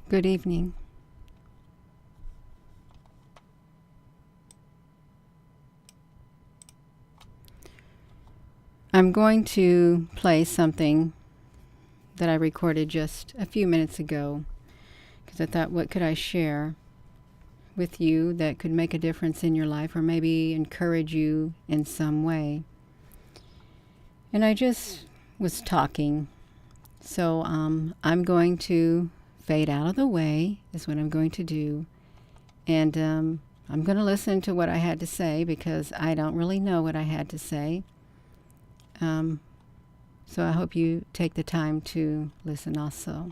Good evening. I'm going to play something that I recorded just a few minutes ago because I thought, what could I share with you that could make a difference in your life or maybe encourage you in some way? And I just was talking. So I'm going to fade out of the way is what I'm going to do. And I'm going to listen to what I had to say because I don't really know what I had to say. So I hope you take the time to listen also.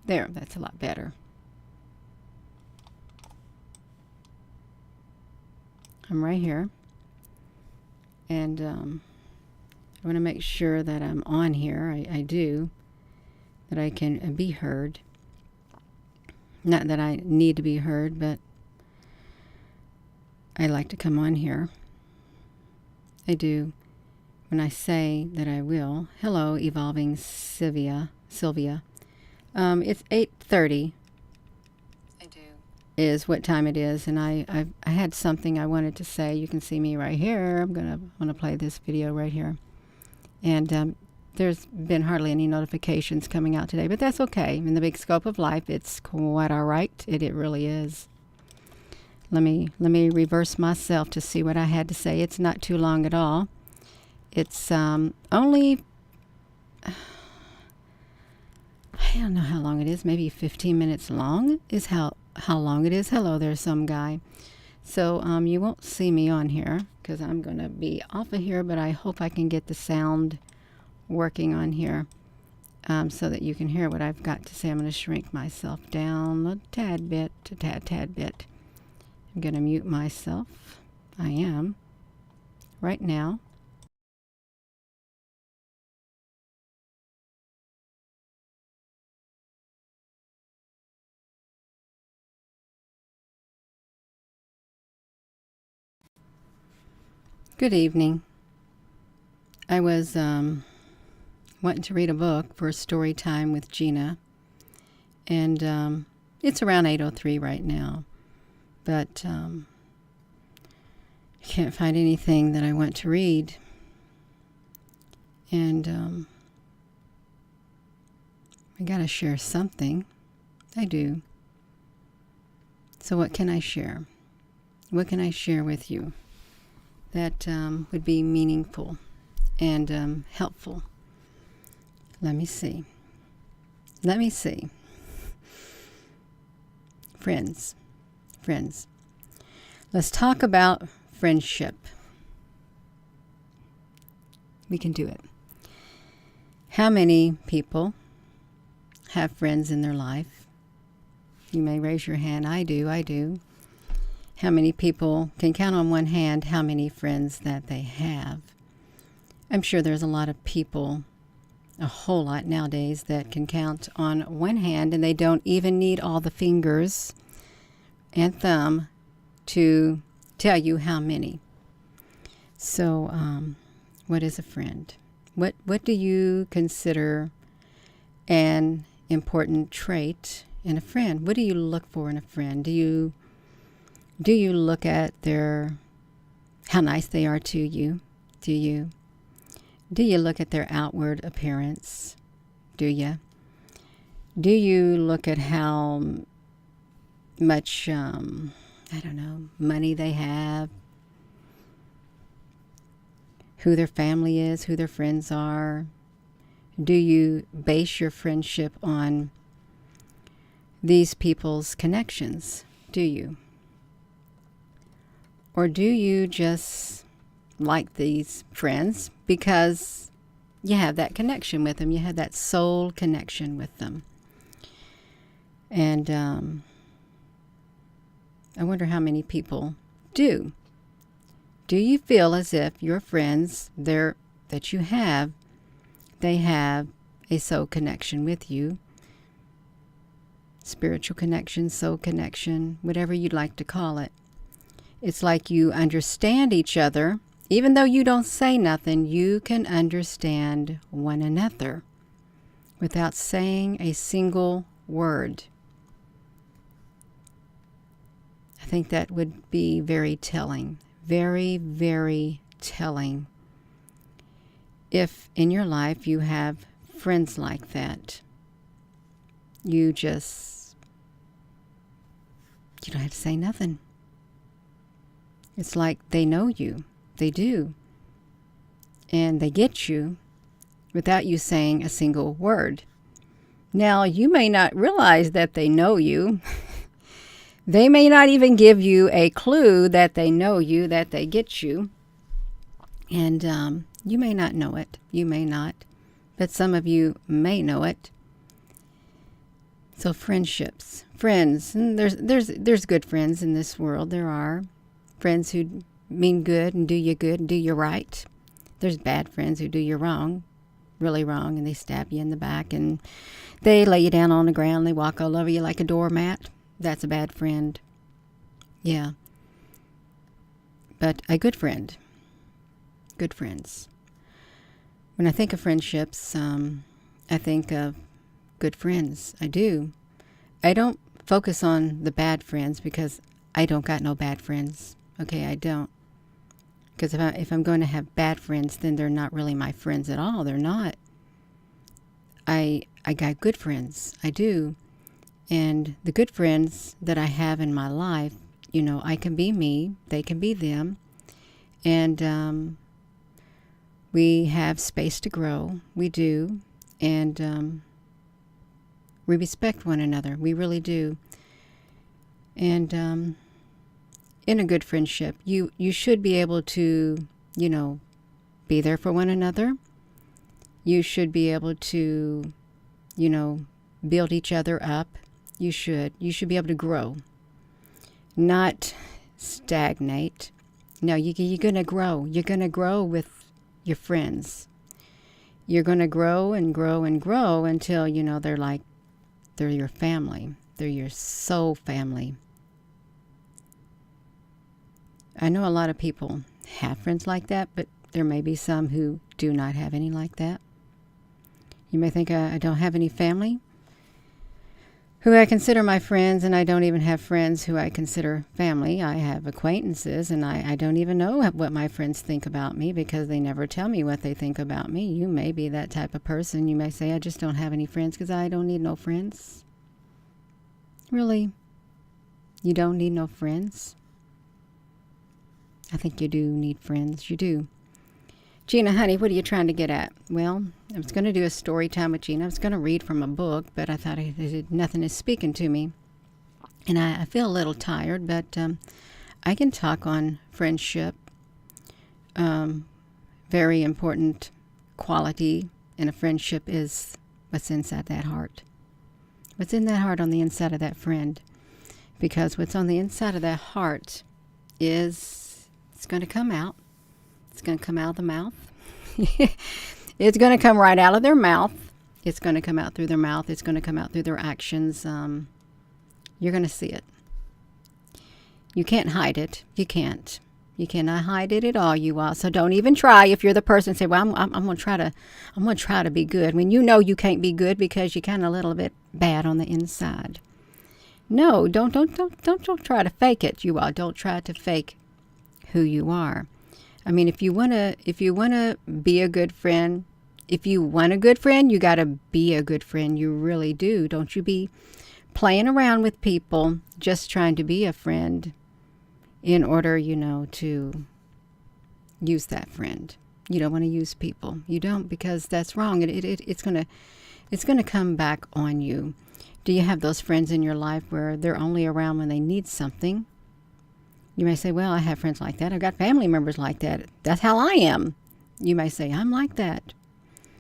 There, that's a lot better. I'm right here. And I want to make sure that I'm on here. I do. That I can be heard. Not that I need to be heard, but I like to come on here. I do. When I say that I will. Hello, Evolving Sylvia. It's 8:30. I do. Is what time it is, and I had something I wanted to say. You can see me right here. I'm want to play this video right here, and there's been hardly any notifications coming out today, but that's okay. In the big scope of life, it's quite all right. It really is. Let me reverse myself to see what I had to say. It's not too long at all. It's only, I don't know how long it is. Maybe 15 minutes long is how long it is. Hello there, some guy. So you won't see me on here because I'm going to be off of here, but I hope I can get the sound working on here so that you can hear what I've got to say. I'm going to shrink myself down a tad bit. I'm going to mute myself. I am right now. Good evening. I was wanting to read a book for story time with Gina, and it's around 8:03 right now, but I can't find anything that I want to read, and I gotta share something. I do. So what can I share? What can I share with you that would be meaningful and helpful? Let me see. Friends. Let's talk about friendship. We can do it. How many people have friends in their life? You may raise your hand. I do. How many people can count on one hand how many friends that they have? I'm sure there's a lot of people, a whole lot nowadays, that can count on one hand, and they don't even need all the fingers and thumb to tell you how many. So what is a friend? What do you consider an important trait in a friend? What do you look for in a friend? Do you look at how nice they are to you? Do you look at their outward appearance? Do you look at how much, money they have? Who their family is, who their friends are? Do you base your friendship on these people's connections? Do you? Or do you just like these friends because you have that connection with them? You have that soul connection with them. And I wonder how many people do. Do you feel as if your friends that you have, they have a soul connection with you? Spiritual connection, soul connection, whatever you'd like to call it. It's like you understand each other. Even though you don't say nothing, you can understand one another. without saying a single word. I think that would be very telling. Very, very telling. If in your life you have friends like that, you don't have to say nothing. It's like they know you. They do. And they get you without you saying a single word. Now, you may not realize that they know you. They may not even give you a clue that they know you, that they get you. And you may not know it. You may not. But some of you may know it. So friendships. Friends. And there's good friends in this world. There are friends who mean good and do you right. There's bad friends who do you wrong, really wrong, and they stab you in the back and they lay you down on the ground. They walk all over you like a doormat. That's a bad friend. Yeah. But a good friend. Good friends. When I think of friendships, I think of good friends. I do. I don't focus on the bad friends because I don't got no bad friends. Okay, I don't. Because if I'm going to have bad friends, then they're not really my friends at all. They're not. I got good friends. I do. And the good friends that I have in my life, I can be me. They can be them. And we have space to grow. We do. And we respect one another. We really do. And in a good friendship, you should be able to, be there for one another. You should be able to, build each other up. You should be able to grow, not stagnate. No, you're going to grow. You're going to grow with your friends. You're going to grow and grow and grow until, they're your family. They're your soul family. I know a lot of people have friends like that, but there may be some who do not have any like that. You may think I don't have any family who I consider my friends, and I don't even have friends who I consider family. I have acquaintances, and I don't even know what my friends think about me because they never tell me what they think about me. You may be that type of person. You may say, I just don't have any friends because I don't need no friends. Really? You don't need no friends? I think you do need friends. You do. Gina, honey, what are you trying to get at? Well, I was going to do a story time with Gina. I was going to read from a book, but I thought nothing is speaking to me. And I feel a little tired, but I can talk on friendship. Very important quality in a friendship is what's inside that heart. What's in that heart on the inside of that friend. Because what's on the inside of that heart it's going to come out. It's going to come out of the mouth. It's going to come right out of their mouth. It's going to come out through their mouth. It's going to come out through their actions. You're going to see it. You can't hide it. You can't. You cannot hide it at all, you all. So don't even try. If you're the person say, "Well, I'm going to try to be good," when you know you can't be good because you're kind of a little bit bad on the inside. No, don't try to fake it, you all. Don't try to fake who you are. I mean, if you wanna be a good friend, if you want a good friend, you gotta be a good friend. You really do. Don't you be playing around with people just trying to be a friend in order, to use that friend. You don't want to use people. You don't, because that's wrong. It's gonna come back on you. Do you have those friends in your life where they're only around when they need something? You may say, well, I have friends like that. I've got family members like that. That's how I am. You may say, I'm like that.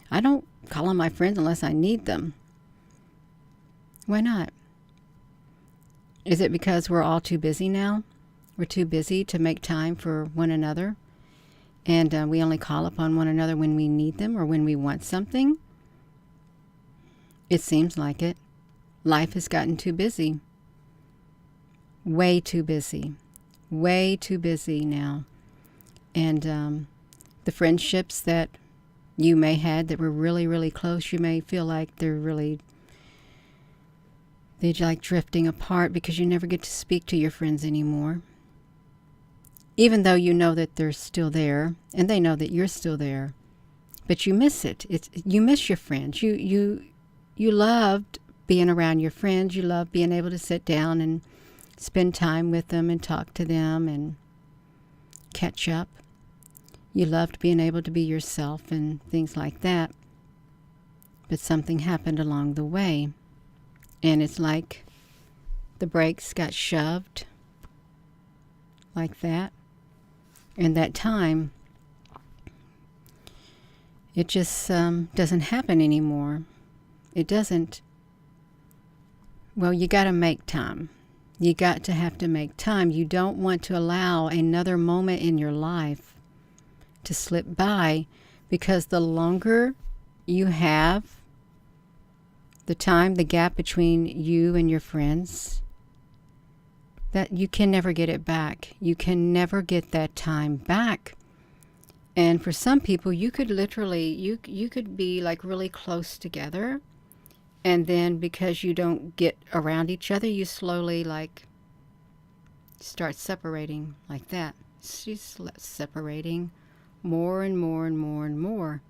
I don't call on my friends unless I need them. Why not? Is it because we're all too busy now? We're too busy to make time for one another? And we only call upon one another when we need them or when we want something? It seems like it. Life has gotten too busy. Way too busy. Way too busy now. And the friendships that you may had that were really, really close. You may feel like they're like drifting apart because you never get to speak to your friends anymore. Even though you know that they're still there and they know that you're still there. But you miss it. You miss your friends. You loved being around your friends. You loved being able to sit down and spend time with them and talk to them and catch up. You loved being able to be yourself and things like that. But something happened along the way. And it's like the brakes got shoved like that. And that time, it just doesn't happen anymore. It doesn't. Well, you got to make time. You got to have to make time. You don't want to allow another moment in your life to slip by, because the longer you have the time, the gap between you and your friends, that you can never get it back. You can never get that time back. And for some people, you could literally, you could be like really close together, and then because you don't get around each other, you slowly like start separating like that. She's separating more and more and more and more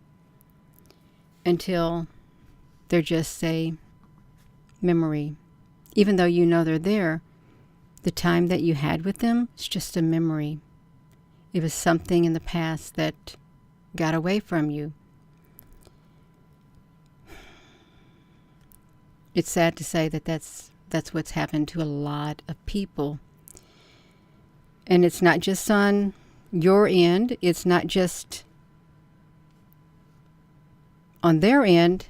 until they're just a memory. Even though you know they're there, the time that you had with them is just a memory. It was something in the past that got away from you. It's sad to say that that's what's happened to a lot of people. And it's not just on your end. It's not just on their end.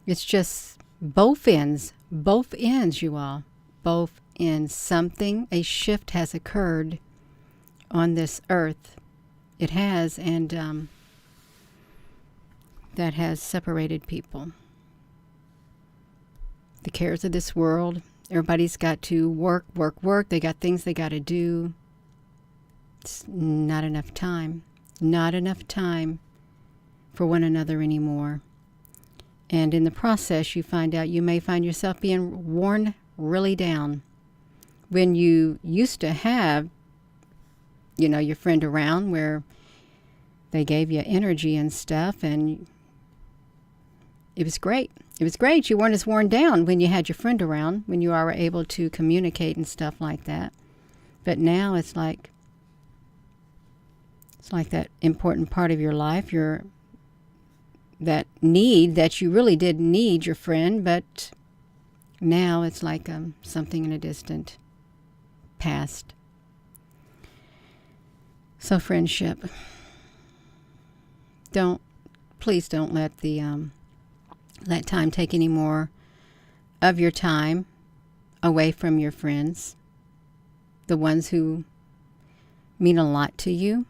It's just both ends. Both ends, you all. Both ends. Something, a shift has occurred on this earth. It has, and that has separated people. The cares of this world. Everybody's got to work. They got things they got to do. It's not enough time. Not enough time for one another anymore. And in the process, you find out you may find yourself being worn really down. When you used to have, your friend around where they gave you energy and stuff, and it was great. It was great. You weren't as worn down when you had your friend around, when you were able to communicate and stuff like that. But now it's like that important part of your life, that need that you really did need your friend, but now it's like something in a distant past. So friendship, please don't let let time take any more of your time away from your friends, the ones who mean a lot to you.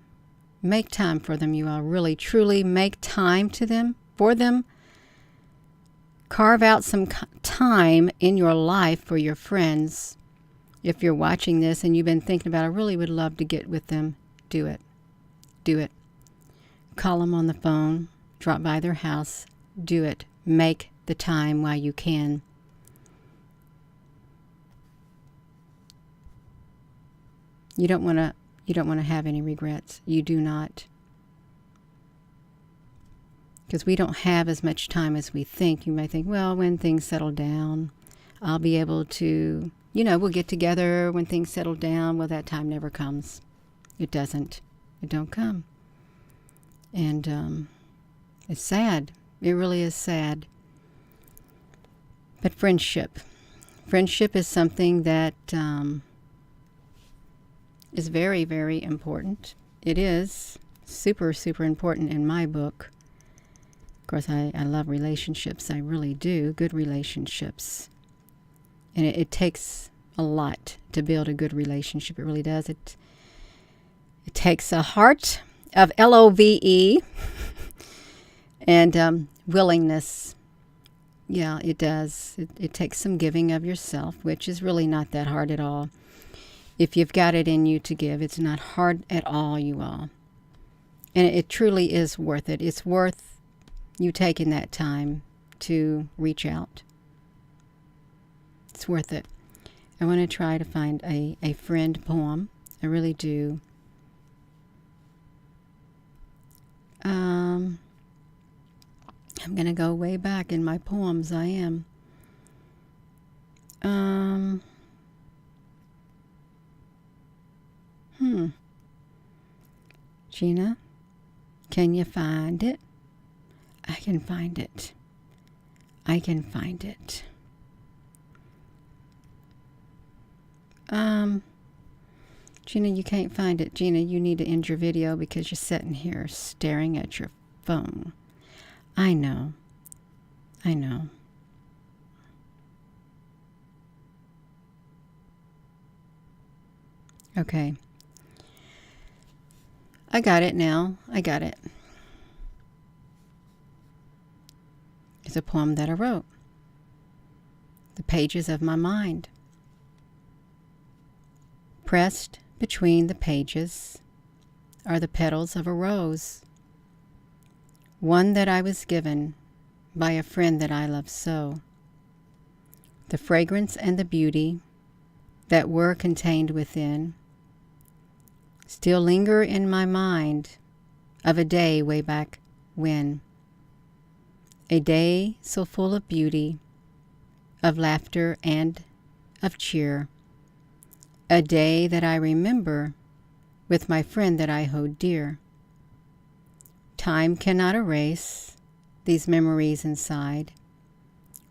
Make time for them, you all. Really, truly make time for them. Carve out some time in your life for your friends. If you're watching this and you've been thinking about, I really would love to get with them, do it. Do it. Call them on the phone. Drop by their house. Do it. Make the time while you can. You don't want to have any regrets. You do not. Because we don't have as much time as we think. You may think, well, when things settle down, I'll be able to, we'll get together when things settle down. Well, that time never comes. It doesn't. It don't come. And it's sad. It really is sad. But friendship is something that is very, very important. It is super, super important in my book. Of course, I love relationships. I really do. Good relationships. And it takes a lot to build a good relationship. It really does. It takes a heart of LOVE and willingness. Yeah, it does. It takes some giving of yourself, which is really not that hard at all. If you've got it in you to give, it's not hard at all, you all. And it truly is worth it. It's worth you taking that time to reach out. It's worth it. I want to try to find a friend poem. I really do. I'm going to go way back in my poems. I am. Gina, can you find it? I can find it. I can find it. Gina, you can't find it. Gina, you need to end your video because you're sitting here staring at your phone. I know. I know. Okay. I got it now. I got it. It's a poem that I wrote. The pages of my mind. Pressed between the pages are the petals of a rose, one that I was given by a friend that I love so. The fragrance and the beauty that were contained within still linger in my mind of a day way back when. A day so full of beauty, of laughter and of cheer. A day that I remember with my friend that I hold dear. Time cannot erase these memories inside,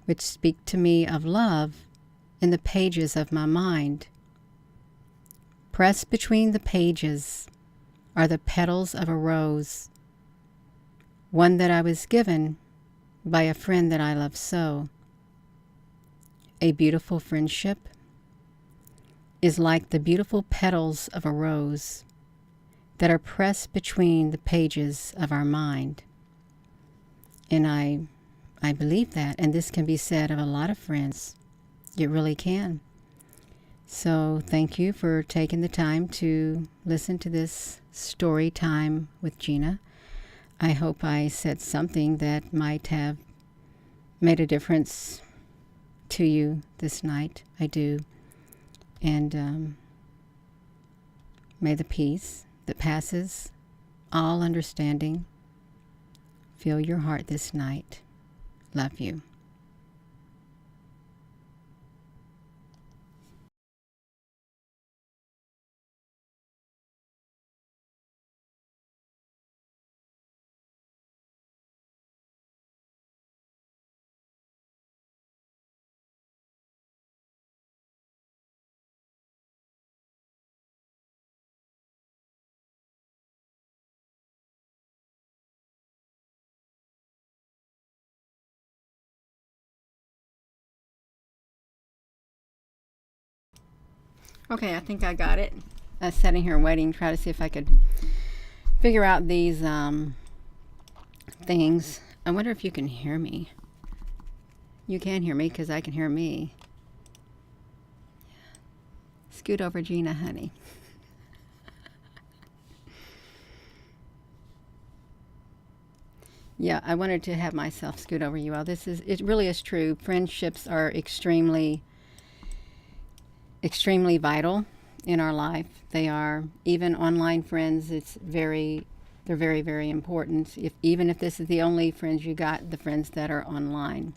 which speak to me of love in the pages of my mind. Pressed between the pages are the petals of a rose, one that I was given by a friend that I love so. A beautiful friendship is like the beautiful petals of a rose that are pressed between the pages of our mind. And I believe that, and this can be said of a lot of friends. It really can. So thank you for taking the time to listen to this story time with Gina. I hope I said something that might have made a difference to you this night. I do. And may the peace that passes all understanding fill your heart this night. Love you. Okay, I think I got it. I was sitting here waiting, try to see if I could figure out these things. I wonder if you can hear me. You can hear me because I can hear me. Scoot over, Gina, honey. Yeah, I wanted to have myself scoot over you all. It really is true. Friendships are extremely vital in our life. They are. Even online friends, they're very, very important. Even if this is the only friends you got, the friends that are online.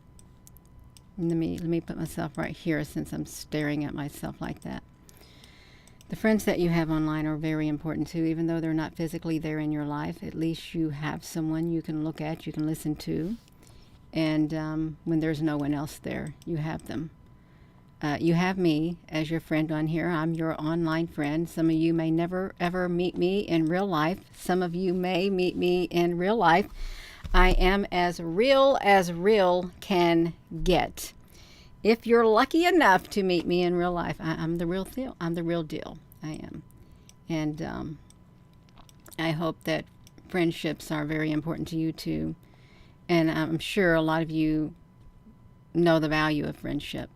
Let me put myself right here since I'm staring at myself like that. The friends that you have online are very important too, even though they're not physically there in your life. At least you have someone you can look at, you can listen to, and when there's no one else there, you have them. You have me as your friend on here. I'm your online friend. Some of you may never ever meet me in real life. Some of you may meet me in real life. I am as real can get. If you're lucky enough to meet me in real life, I'm the real deal. I'm the real deal. I am. And I hope that friendships are very important to you too. And I'm sure a lot of you know the value of friendship.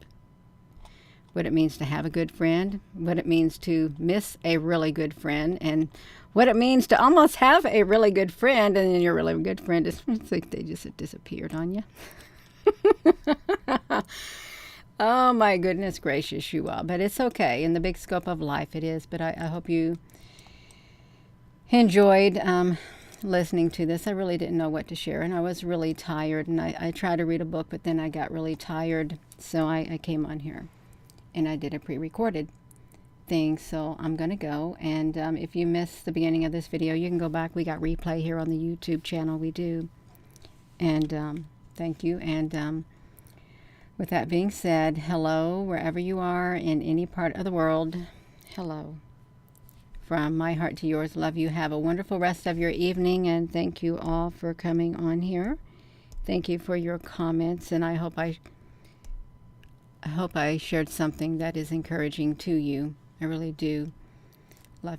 What it means to have a good friend, what it means to miss a really good friend, and what it means to almost have a really good friend, and then your really good friend is it's like they just disappeared on you. Oh my goodness gracious, you all. But it's okay. In the big scope of life, it is. But I hope you enjoyed listening to this. I really didn't know what to share, and I was really tired. And I tried to read a book, but then I got really tired. So I came on here, and I did a pre-recorded thing. So I'm going to go. And if you missed the beginning of this video, you can go back. We got replay here on the YouTube channel. We do. And thank you. And with that being said, hello, wherever you are in any part of the world. Hello. From my heart to yours, love you. Have a wonderful rest of your evening, and thank you all for coming on here. Thank you for your comments, and I hope I shared something that is encouraging to you. I really do.